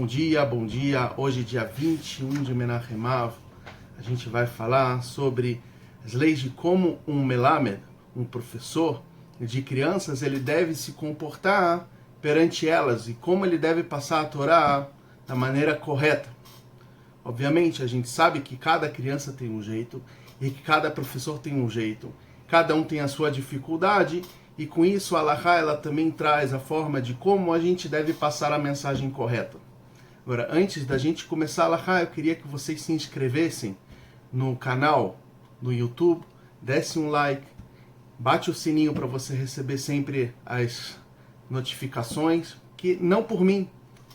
bom dia, bom dia. Hoje, dia 21 de Menachem Av, a gente vai falar sobre as leis de como um melamed, um professor de crianças, ele deve se comportar perante elas e como ele deve passar a Torá da maneira correta. Obviamente, a gente sabe que cada criança tem um jeito e que cada professor tem um jeito. Cada um tem a sua dificuldade e com isso a Halachá ela também traz a forma de como a gente deve passar a mensagem correta. Agora, antes da gente começar a Halachá, eu queria que vocês se inscrevessem no canal no YouTube, desse um like, bate o sininho para você receber sempre as notificações, que não por mim,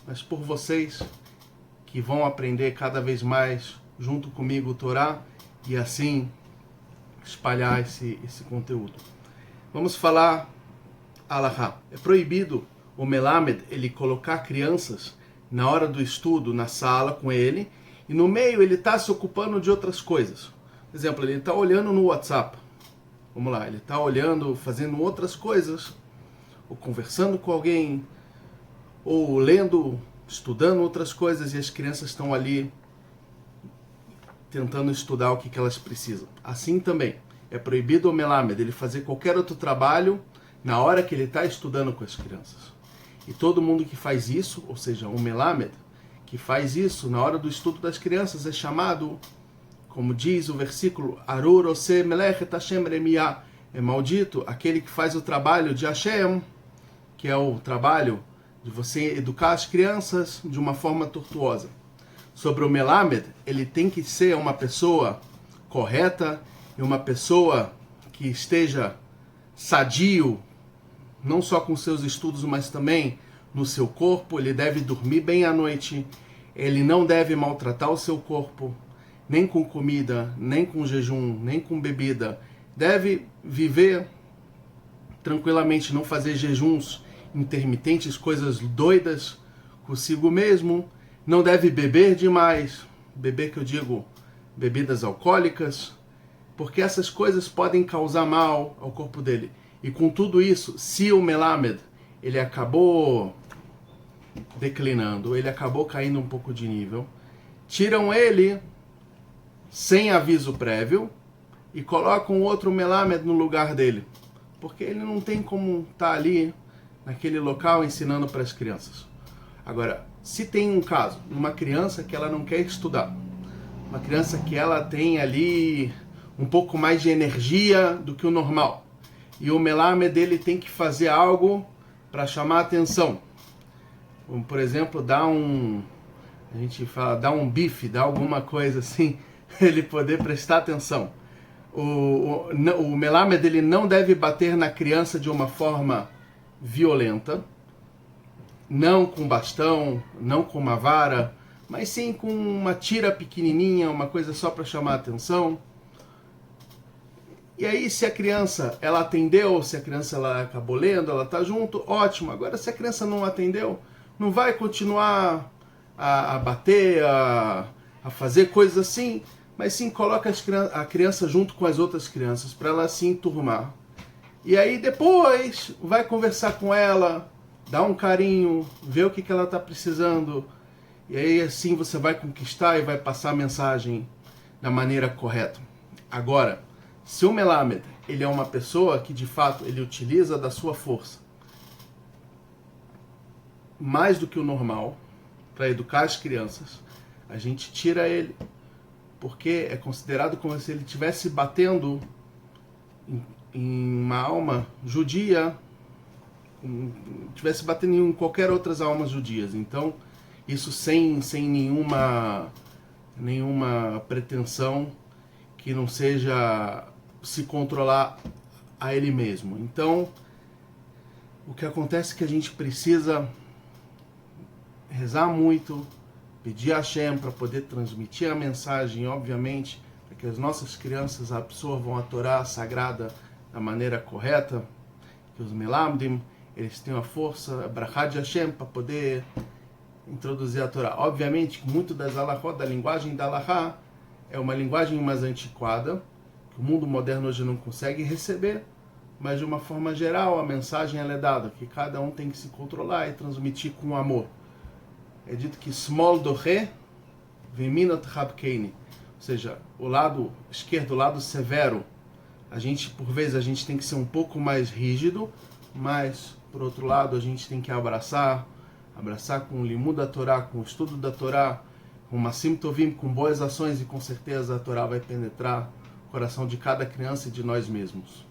mas por vocês, que vão aprender cada vez mais junto comigo o Torá e assim espalhar esse conteúdo. Vamos falar Halachá. É proibido o melamed ele colocar crianças na hora do estudo na sala com ele e no meio ele está se ocupando de outras coisas. Por exemplo, ele está olhando no WhatsApp. Vamos lá, ele está olhando, fazendo outras coisas, ou conversando com alguém, ou lendo, estudando outras coisas e as crianças estão ali tentando estudar o que elas precisam. Assim também, é proibido o melamed ele fazer qualquer outro trabalho na hora que ele está estudando com as crianças. E todo mundo que faz isso, ou seja, o melamed que faz isso na hora do estudo das crianças é chamado, como diz o versículo, Arur ose melechet Hashem remiyah, é maldito aquele que faz o trabalho de Hashem, que é o trabalho de você educar as crianças de uma forma tortuosa. Sobre o melamed, ele tem que ser uma pessoa correta e uma pessoa que esteja sadio, não só com seus estudos, mas também no seu corpo. Ele deve dormir bem à noite, ele não deve maltratar o seu corpo, nem com comida, nem com jejum, nem com bebida. Deve viver tranquilamente, não fazer jejuns intermitentes, coisas doidas consigo mesmo. Não deve beber demais, beber que eu digo bebidas alcoólicas, porque essas coisas podem causar mal ao corpo dele. E com tudo isso, se o melamed ele acabou declinando, ele acabou caindo um pouco de nível, tiram ele sem aviso prévio e colocam outro melamed no lugar dele, porque ele não tem como estar ali naquele local ensinando para as crianças. Agora, se tem um caso, uma criança que ela não quer estudar, uma criança que ela tem ali um pouco mais de energia do que o normal, e o melamed dele tem que fazer algo para chamar a atenção, como, por exemplo, dar um bife, dar alguma coisa assim, ele poder prestar atenção. O melamed dele não deve bater na criança de uma forma violenta, não com bastão, não com uma vara, mas sim com uma tira pequenininha, uma coisa só para chamar a atenção. E aí, se a criança ela atendeu, se a criança ela acabou lendo, ela está junto, ótimo. Agora, se a criança não atendeu, não vai continuar a bater, a fazer coisas assim, mas sim coloca a criança junto com as outras crianças para ela se enturmar. E aí depois vai conversar com ela, dá um carinho, vê o que ela está precisando. E aí assim você vai conquistar e vai passar a mensagem da maneira correta. Agora, se o melamed ele é uma pessoa que de fato ele utiliza da sua força mais do que o normal para educar as crianças, a gente tira ele, porque é considerado como se ele estivesse batendo em uma alma judia, estivesse batendo em qualquer outras almas judias. Então, isso sem nenhuma pretensão que não seja se controlar a ele mesmo. Então, o que acontece é que a gente precisa rezar muito, pedir a Hashem para poder transmitir a mensagem, obviamente, para que as nossas crianças absorvam a Torá sagrada da maneira correta, que os melamdim, eles tenham a força, a brachá de Hashem, para poder introduzir a Torá. Obviamente, muito das halachot, da linguagem da halachá, é uma linguagem mais antiquada, que o mundo moderno hoje não consegue receber, mas de uma forma geral a mensagem ela é dada, que cada um tem que se controlar e transmitir com amor. é dito que small dohe veminot habkeini, ou seja, o lado esquerdo, o lado severo, por vezes a gente tem que ser um pouco mais rígido, mas por outro lado a gente tem que abraçar com o limud da Torá, com o estudo da Torá, com masim tovim, com boas ações, e com certeza a Torá vai penetrar o coração de cada criança e de nós mesmos.